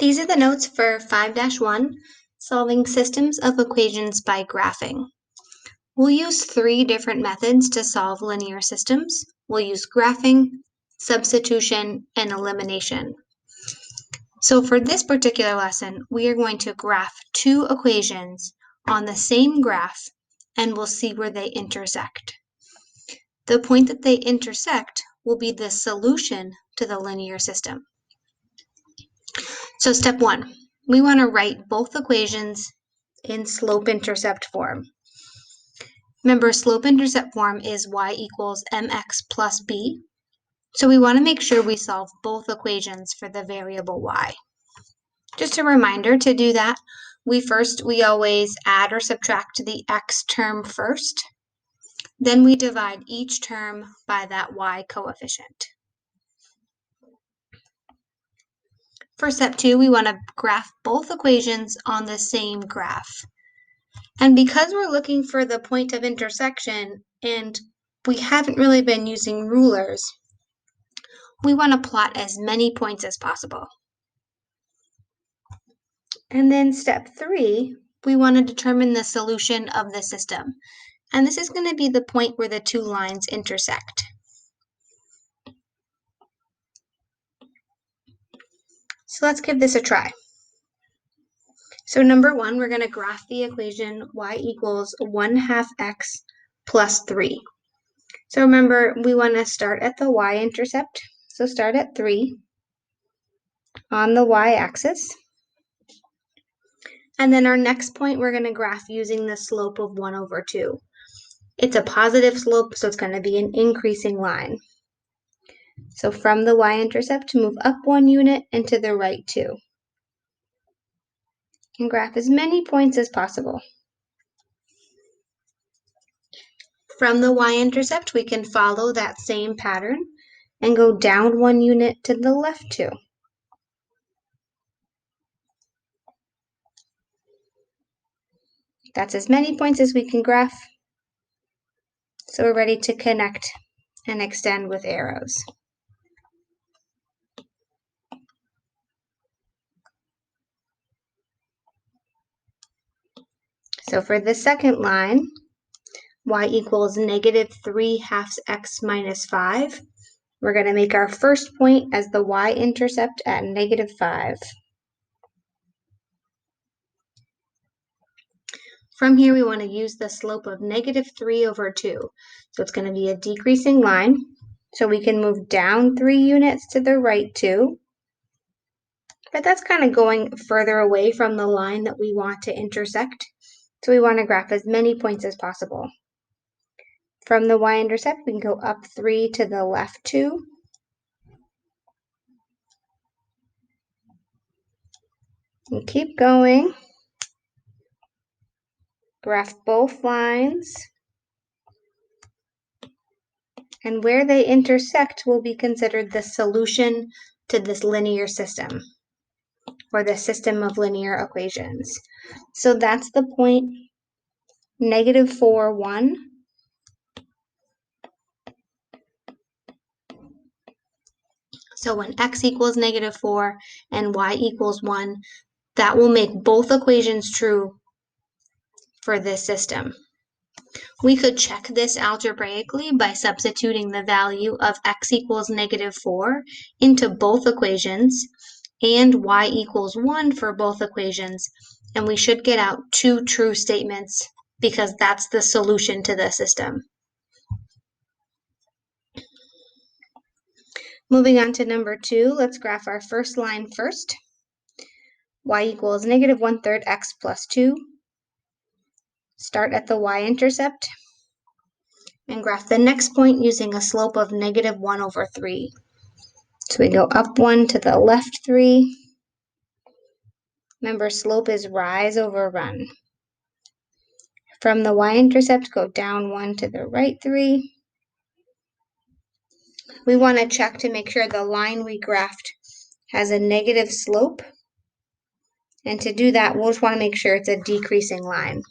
These are the notes for 5-1, solving systems of equations by graphing. We'll use 3 different methods to solve linear systems. We'll use graphing, substitution, and elimination. So for this particular lesson, we are going to graph 2 equations on the same graph, and we'll see where they intersect. The point that they intersect will be the solution to the linear system. So step 1, we want to write both equations in slope-intercept form. Remember, slope-intercept form is y equals mx plus b. So we want to make sure we solve both equations for the variable y. Just a reminder, to do that, we always add or subtract the x term first. Then we divide each term by that y coefficient. For step 2, we want to graph both equations on the same graph. And because we're looking for the point of intersection and we haven't really been using rulers, we want to plot as many points as possible. And then step 3, we want to determine the solution of the system. And this is going to be the point where the 2 lines intersect. So let's give this a try. So number 1, we're going to graph the equation y equals 1/2 x plus 3. So remember, we want to start at the y-intercept. So start at 3 on the y-axis. And then our next point, we're going to graph using the slope of 1/2. It's a positive slope, so it's going to be an increasing line. So from the y-intercept, move up 1 unit and to the right 2. And graph as many points as possible. From the y-intercept, we can follow that same pattern and go down 1 unit to the left 2. That's as many points as we can graph. So we're ready to connect and extend with arrows. So for the second line, y equals -3/2 x minus 5. We're going to make our first point as the y-intercept at -5. From here, we want to use the slope of -3/2. So it's going to be a decreasing line. So we can move down 3 units to the right 2. But that's kind of going further away from the line that we want to intersect. So we want to graph as many points as possible. From the y-intercept, we can go up 3 to the left 2. And keep going. Graph both lines. And where they intersect will be considered the solution to this linear system, or the system of linear equations. So that's the point -4, 1. So when x equals -4 and y equals 1, that will make both equations true for this system. We could check this algebraically by substituting the value of x equals -4 into both equations and y equals 1 for both equations, and we should get out 2 true statements because that's the solution to the system. Moving on to number 2, let's graph our first line first. Y equals -1/3 x plus 2. Start at the y-intercept and graph the next point using a slope of -1/3. So we go up 1 to the left 3. Remember, slope is rise over run. From the y-intercept, go down 1 to the right 3. We want to check to make sure the line we graphed has a negative slope. And to do that, we'll just want to make sure it's a decreasing line.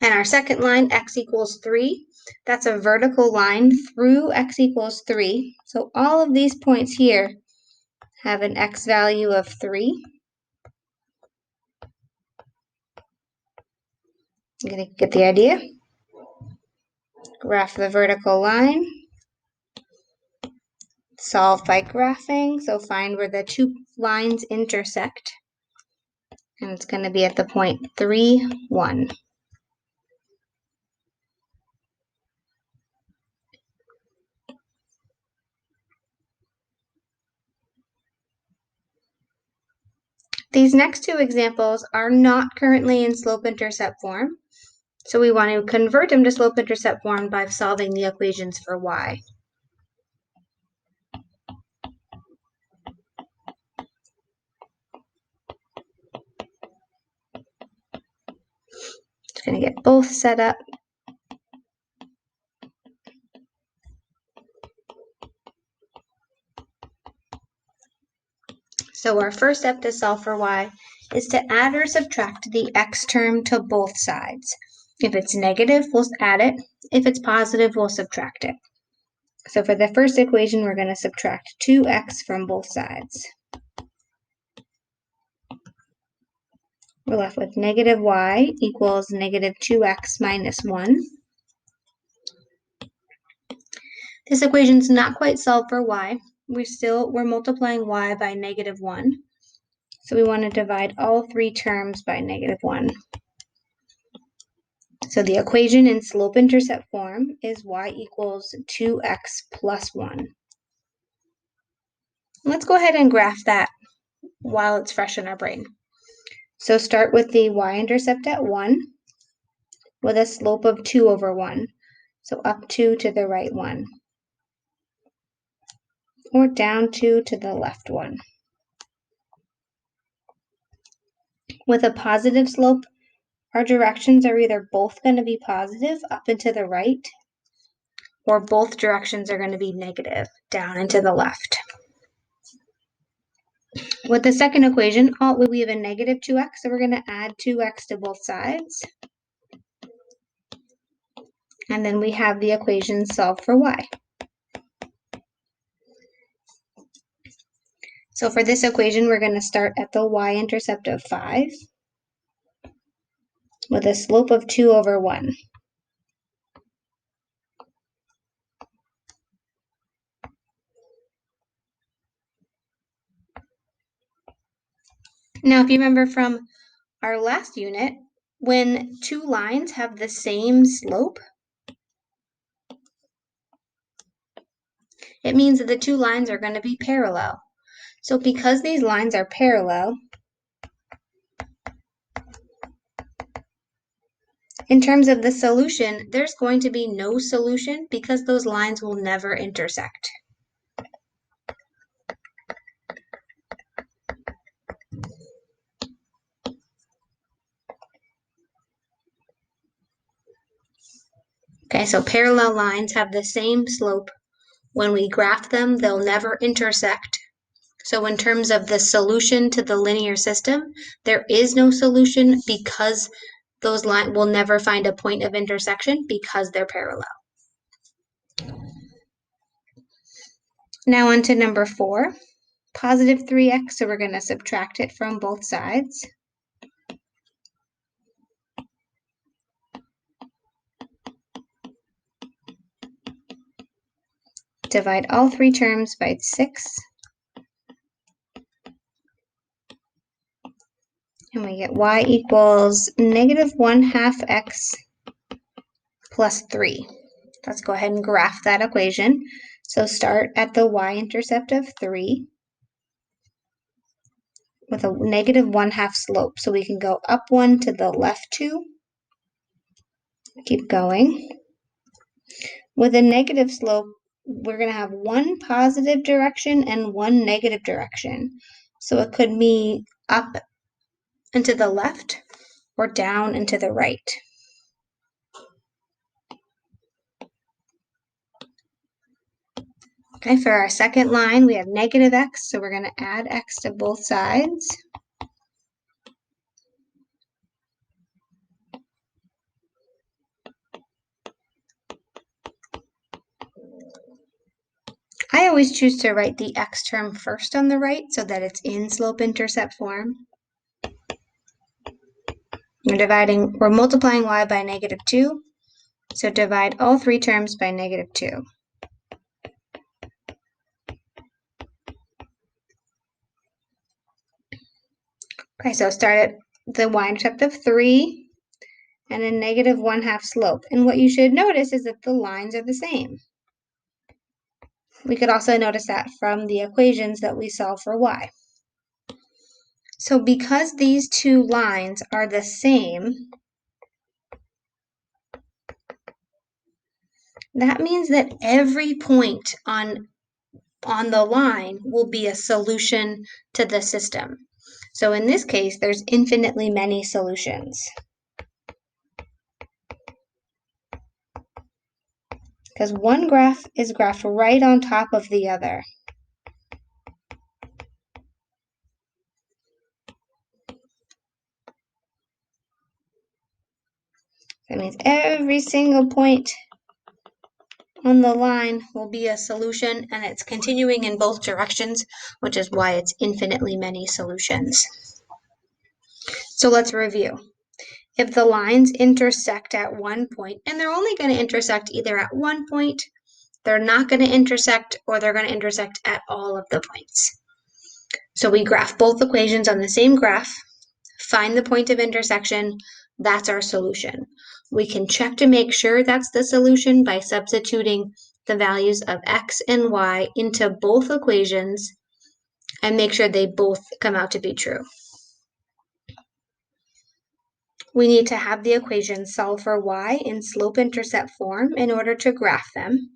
And our second line, x equals 3. That's a vertical line through x equals 3. So all of these points here have an x value of 3. I'm going to get the idea. Graph the vertical line. Solve by graphing. So find where the two lines intersect. And it's going to be at the point 3, 1. These next two examples are not currently in slope-intercept form, so we want to convert them to slope-intercept form by solving the equations for y. Just going to get both set up. So our first step to solve for y is to add or subtract the x term to both sides. If it's negative, we'll add it. If it's positive, we'll subtract it. So for the first equation, we're going to subtract 2x from both sides. We're left with negative y equals negative 2x minus 1. This equation's not quite solved for y. We're multiplying y by negative 1. So we want to divide all three terms by negative 1. So the equation in slope-intercept form is y equals 2x plus 1. Let's go ahead and graph that while it's fresh in our brain. So start with the y-intercept at 1 with a slope of 2 over 1. So up 2 to the right 1. Or down 2 to the left 1. With a positive slope, our directions are either both going to be positive up and to the right, or both directions are going to be negative down and to the left. With the second equation, we have a negative 2x, so we're going to add 2x to both sides. And then we have the equation solved for y. So for this equation, we're going to start at the y-intercept of 5 with a slope of 2 over 1. Now, if you remember from our last unit, when two lines have the same slope, it means that the two lines are going to be parallel. So because these lines are parallel, in terms of the solution, there's going to be no solution because those lines will never intersect. Okay, so parallel lines have the same slope. When we graph them, they'll never intersect. So in terms of the solution to the linear system, there is no solution because those lines will never find a point of intersection because they're parallel. Now on to number 4, positive 3x, so we're going to subtract it from both sides. Divide all three terms by 6. And we get y equals negative 1/2 x plus 3. Let's go ahead and graph that equation. So start at the y-intercept of 3 with a negative 1/2 slope. So we can go up 1 to the left 2. Keep going. With a negative slope, we're going to have one positive direction and one negative direction. So it could be up and to the left or down and to the right. Okay, for our second line, we have negative x, so we're going to add x to both sides. always choose to write the x term first on the right so that it's in slope-intercept form. We're multiplying y by -2, so divide all three terms by -2. Okay, so start at the y-intercept of 3 and a -1/2 slope. And what you should notice is that the lines are the same. We could also notice that from the equations that we solve for y. So because these two lines are the same, that means that every point on the line will be a solution to the system. So in this case, there's infinitely many solutions, because one graph is graphed right on top of the other. That means every single point on the line will be a solution, and it's continuing in both directions, which is why it's infinitely many solutions. So let's review. If the lines intersect at one point, and they're only going to intersect either at one point, they're not going to intersect, or they're going to intersect at all of the points. So we graph both equations on the same graph, find the point of intersection, that's our solution. We can check to make sure that's the solution by substituting the values of x and y into both equations and make sure they both come out to be true. We need to have the equation solve for y in slope-intercept form in order to graph them.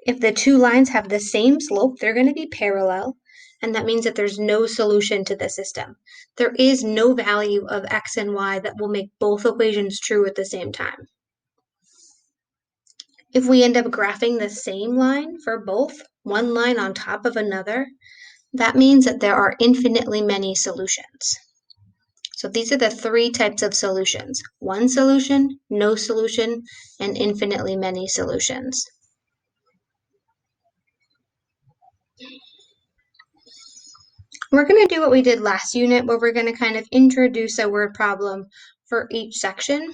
If the two lines have the same slope, they're going to be parallel, and that means that there's no solution to the system. There is no value of x and y that will make both equations true at the same time. If we end up graphing the same line for both, one line on top of another, that means that there are infinitely many solutions. So these are the three types of solutions: one solution, no solution, and infinitely many solutions. We're going to do what we did last unit, where we're going to kind of introduce a word problem for each section,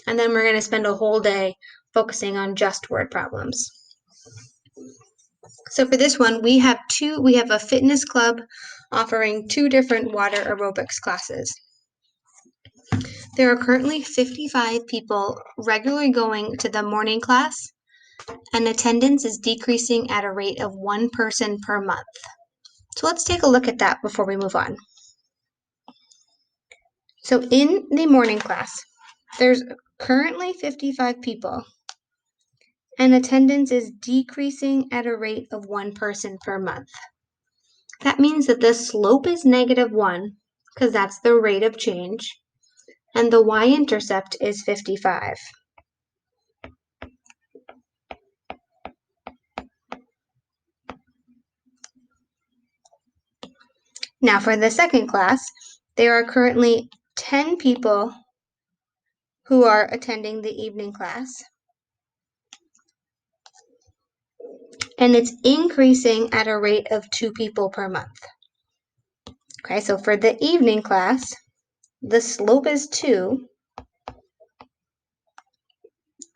and then we're going to spend a whole day focusing on just word problems. So for this one, we have a fitness club offering 2 different water aerobics classes. There are currently 55 people regularly going to the morning class, and attendance is decreasing at a rate of 1 person per month. So let's take a look at that before we move on. So in the morning class, there's currently 55 people, and attendance is decreasing at a rate of 1 person per month. That means that the slope is -1, because that's the rate of change, and the y-intercept is 55. Now for the second class, there are currently 10 people who are attending the evening class, and it's increasing at a rate of 2 people per month. Okay, so for the evening class, the slope is 2.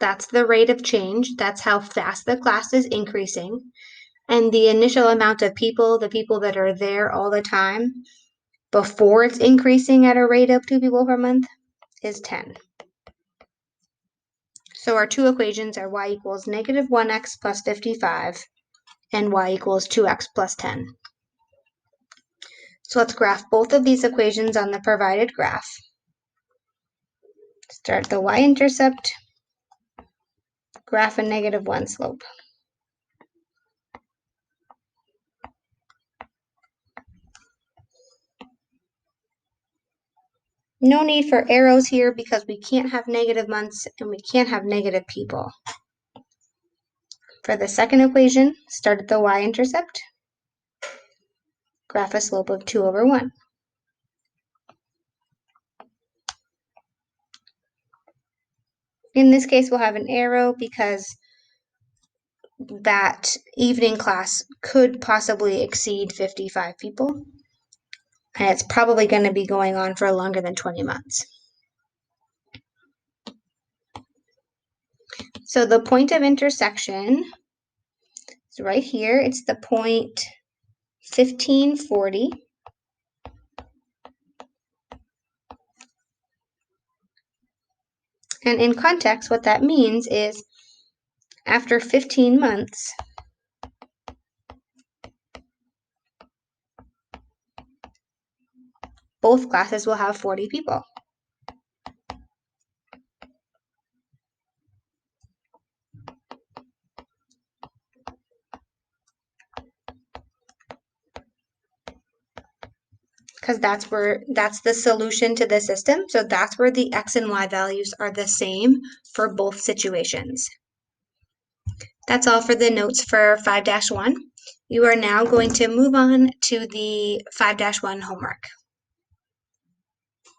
That's the rate of change. That's how fast the class is increasing. And the initial amount of people, the people that are there all the time, before it's increasing at a rate of 2 people per month, is 10. So our two equations are y equals -1x plus 55 and y equals 2x plus 10. So let's graph both of these equations on the provided graph. Start the y-intercept, graph a -1 slope. No need for arrows here because we can't have negative months and we can't have negative people. For the second equation, start at the y-intercept, graph a slope of 2/1. In this case, we'll have an arrow because that evening class could possibly exceed 55 people, and it's probably going to be going on for longer than 20 months. So the point of intersection is right here. It's the point 1540. And in context, what that means is after 15 months, both classes will have 40 people. Because that's the solution to the system. So that's where the x and y values are the same for both situations. That's all for the notes for 5-1. You are now going to move on to the 5-1 homework.